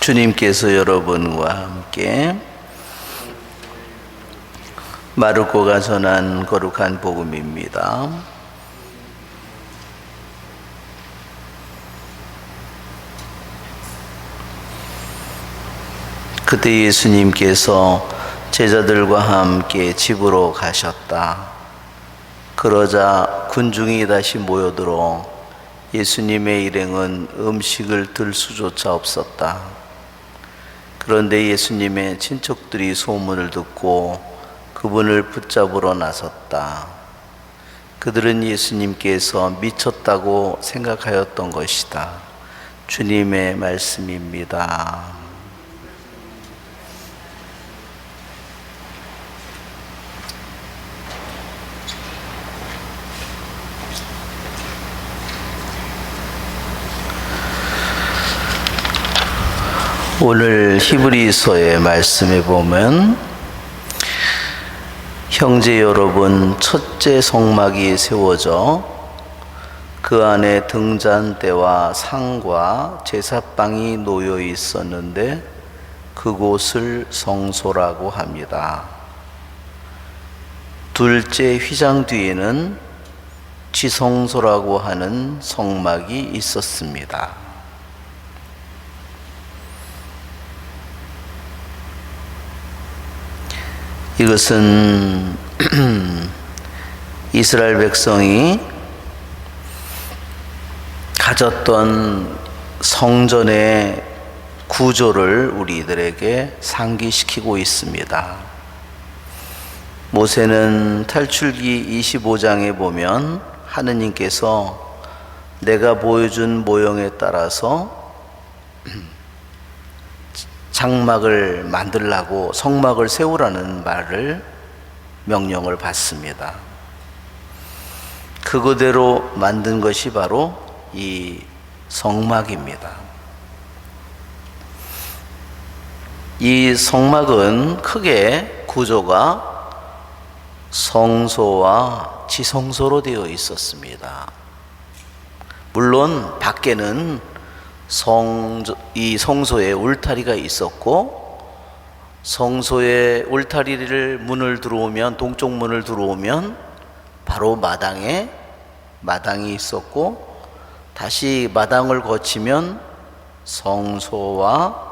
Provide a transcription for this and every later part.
주님께서 여러분과 함께 마르코가 전한 거룩한 복음입니다. 그때 예수님께서 제자들과 함께 집으로 가셨다. 그러자 군중이 다시 모여들어 예수님의 일행은 음식을 들 수조차 없었다. 그런데 예수님의 친척들이 소문을 듣고 그분을 붙잡으러 나섰다. 그들은 예수님께서 미쳤다고 생각하였던 것이다. 주님의 말씀입니다. 오늘 히브리서의 말씀에 보면 형제 여러분, 첫째 성막이 세워져 그 안에 등잔대와 상과 제사빵이 놓여 있었는데 그곳을 성소라고 합니다. 둘째 휘장 뒤에는 지성소라고 하는 성막이 있었습니다. 이것은 이스라엘 백성이 가졌던 성전의 구조를 우리들에게 상기시키고 있습니다. 모세는 탈출기 25장에 보면 하느님께서 내가 보여준 모형에 따라서 장막을 만들라고 성막을 세우라는 명령을 받습니다. 그거대로 만든 것이 바로 이 성막입니다. 이 성막은 크게 구조가 성소와 지성소로 되어 있었습니다. 물론 밖에는 이 성소에 울타리가 있었고, 성소의 울타리를 문을 들어오면, 동쪽 문을 들어오면 바로 마당이 있었고, 다시 마당을 거치면 성소와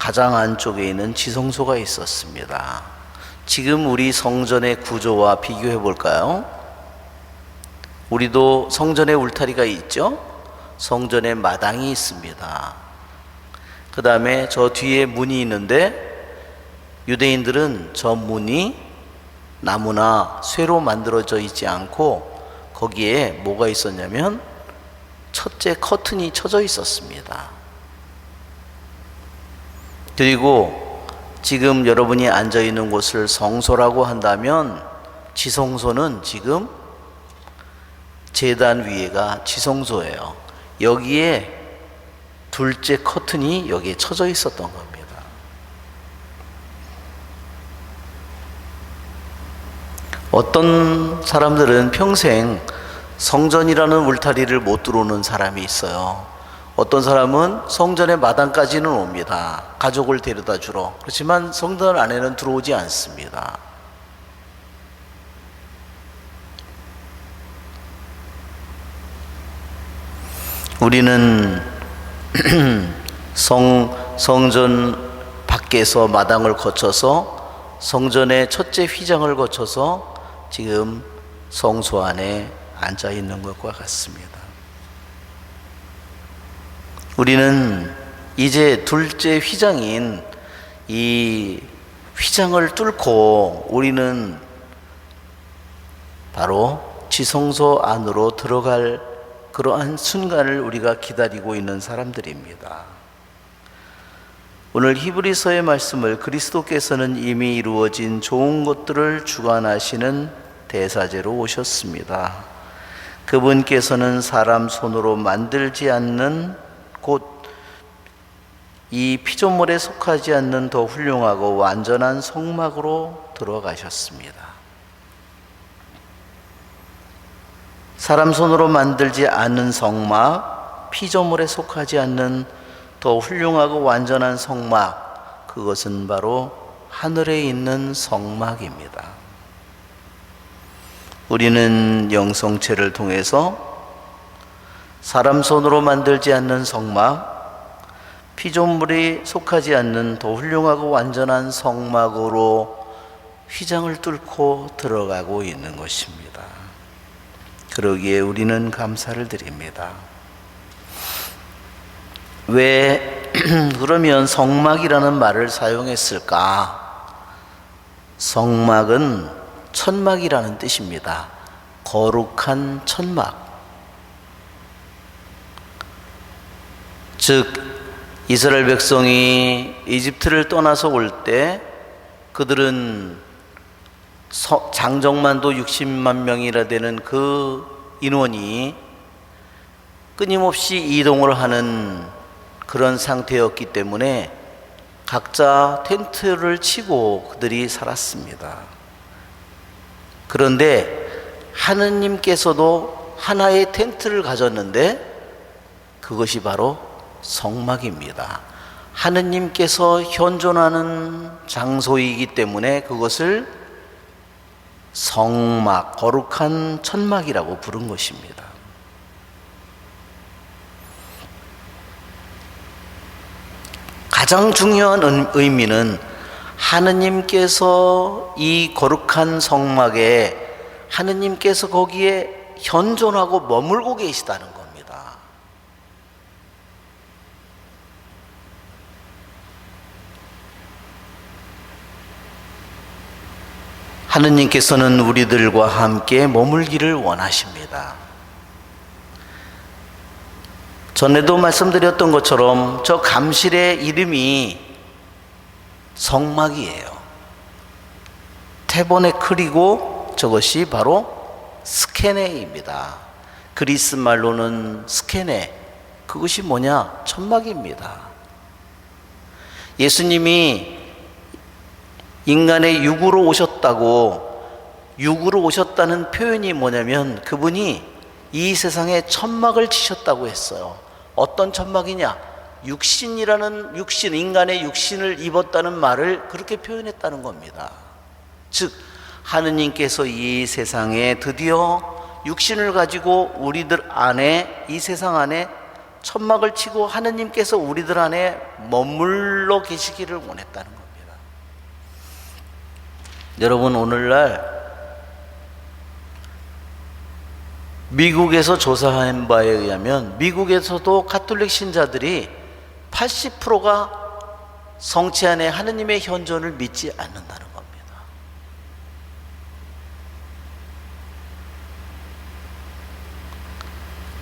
가장 안쪽에 있는 지성소가 있었습니다. 지금 우리 성전의 구조와 비교해 볼까요? 우리도 성전에 울타리가 있죠? 성전에 마당이 있습니다. 그 다음에 저 뒤에 문이 있는데 유대인들은 저 문이 나무나 쇠로 만들어져 있지 않고 거기에 뭐가 있었냐면 첫째 커튼이 쳐져 있었습니다. 그리고 지금 여러분이 앉아 있는 곳을 성소라고 한다면 지성소는 지금 제단 위에가 지성소예요. 여기에 둘째 커튼이 여기에 쳐져 있었던 겁니다. 어떤 사람들은 평생 성전이라는 울타리를 못 들어오는 사람이 있어요. 어떤 사람은 성전의 마당까지는 옵니다. 가족을 데려다 주러. 그렇지만 성전 안에는 들어오지 않습니다. 우리는 성전 밖에서 마당을 거쳐서 성전의 첫째 휘장을 거쳐서 지금 성소 안에 앉아 있는 것과 같습니다. 우리는 이제 둘째 휘장인 이 휘장을 뚫고 우리는 바로 지성소 안으로 들어갈 그러한 순간을 우리가 기다리고 있는 사람들입니다. 오늘 히브리서의 말씀을 그리스도께서는 이미 이루어진 좋은 것들을 주관하시는 대사제로 오셨습니다. 그분께서는 사람 손으로 만들지 않는 곧 이 피조물에 속하지 않는 더 훌륭하고 완전한 성막으로 들어가셨습니다. 사람 손으로 만들지 않은 성막, 피조물에 속하지 않는 더 훌륭하고 완전한 성막, 그것은 바로 하늘에 있는 성막입니다. 우리는 영성체를 통해서 사람 손으로 만들지 않는 성막, 피조물이 속하지 않는 더 훌륭하고 완전한 성막으로 휘장을 뚫고 들어가고 있는 것입니다. 그러기에 우리는 감사를 드립니다. 왜 그러면 성막이라는 말을 사용했을까? 성막은 천막이라는 뜻입니다. 거룩한 천막. 즉 이스라엘 백성이 이집트를 떠나서 올 때 그들은 장정만도 60만 명이라 되는 그 인원이 끊임없이 이동을 하는 그런 상태였기 때문에 각자 텐트를 치고 그들이 살았습니다. 그런데 하느님께서도 하나의 텐트를 가졌는데 그것이 바로 성막입니다. 하느님께서 현존하는 장소이기 때문에 그것을 성막, 거룩한 천막이라고 부른 것입니다. 가장 중요한 의미는 하느님께서 이 거룩한 성막에 하느님께서 거기에 현존하고 머물고 계시다는 겁니다. 하느님께서는 우리들과 함께 머물기를 원하십니다. 전에도 말씀드렸던 것처럼 저 감실의 이름이 성막이에요. 태버네클이고 저것이 바로 스케네입니다. 그리스 말로는 스케네, 그것이 뭐냐? 천막입니다. 예수님이 인간의 육으로 오셨다는 표현이 뭐냐면 그분이 이 세상에 천막을 치셨다고 했어요. 어떤 천막이냐? 인간의 육신을 입었다는 말을 그렇게 표현했다는 겁니다. 즉 하느님께서 이 세상에 드디어 육신을 가지고 우리들 안에, 이 세상 안에 천막을 치고 하느님께서 우리들 안에 머물러 계시기를 원했다는 겁니다. 여러분, 오늘날 미국에서 조사한 바에 의하면 미국에서도 가톨릭 신자들이 80%가 성체 안에 하느님의 현존을 믿지 않는다는 겁니다.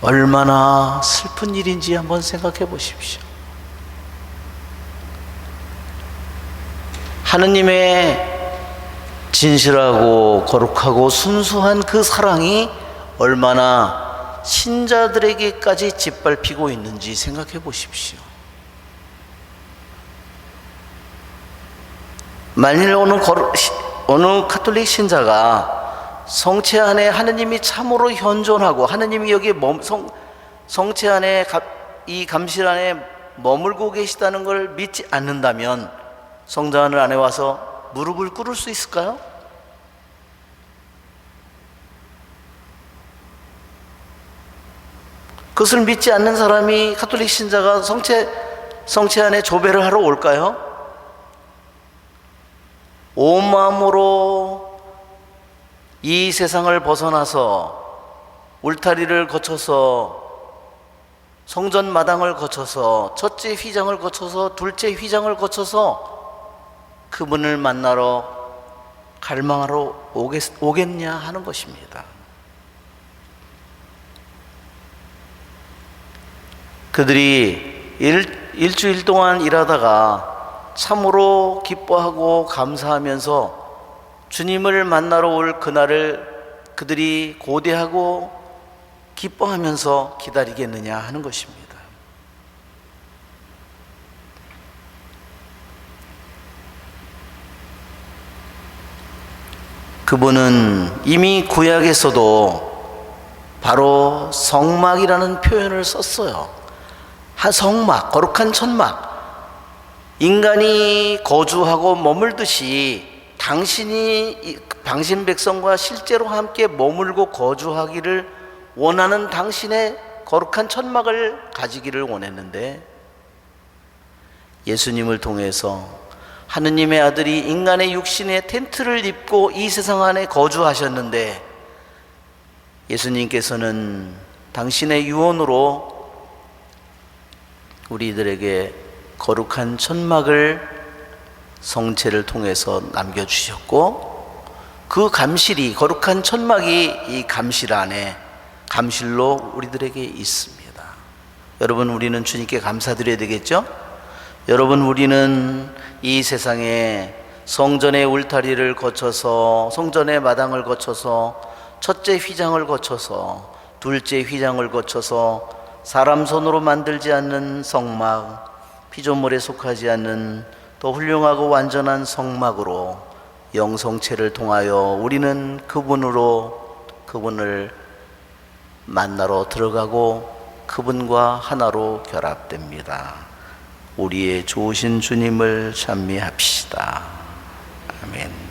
얼마나 슬픈 일인지 한번 생각해 보십시오. 하느님의 진실하고 거룩하고 순수한 그 사랑이 얼마나 신자들에게까지 짓밟히고 있는지 생각해 보십시오. 만일 어느 가톨릭 신자가 성체 안에 하느님이 참으로 현존하고 하느님이 여기 성체 안에 이 감실 안에 머물고 계시다는 걸 믿지 않는다면 성전 안에 와서 무릎을 꿇을 수 있을까요? 그것을 믿지 않는 사람이 가톨릭 신자가 성체 안에 조배를 하러 올까요? 온 마음으로 이 세상을 벗어나서 울타리를 거쳐서 성전 마당을 거쳐서 첫째 휘장을 거쳐서 둘째 휘장을 거쳐서 그분을 만나러 갈망하러 오겠냐 하는 것입니다. 그들이 일주일 동안 일하다가 참으로 기뻐하고 감사하면서 주님을 만나러 올 그날을 그들이 고대하고 기뻐하면서 기다리겠느냐 하는 것입니다. 그분은 이미 구약에서도 바로 성막이라는 표현을 썼어요. 성막, 거룩한 천막, 인간이 거주하고 머물듯이 당신이 당신 백성과 실제로 함께 머물고 거주하기를 원하는 당신의 거룩한 천막을 가지기를 원했는데, 예수님을 통해서 하느님의 아들이 인간의 육신의 텐트를 입고 이 세상 안에 거주하셨는데, 예수님께서는 당신의 유언으로 우리들에게 거룩한 천막을 성체를 통해서 남겨주셨고, 그 감실이, 거룩한 천막이 이 감실 안에, 감실로 우리들에게 있습니다. 여러분, 우리는 주님께 감사드려야 되겠죠? 여러분, 우리는 이 세상에 성전의 울타리를 거쳐서, 성전의 마당을 거쳐서, 첫째 휘장을 거쳐서, 둘째 휘장을 거쳐서 사람 손으로 만들지 않는 성막, 피조물에 속하지 않는 더 훌륭하고 완전한 성막으로 영성체를 통하여 우리는 그분을 만나러 들어가고 그분과 하나로 결합됩니다. 우리의 좋으신 주님을 찬미합시다. 아멘.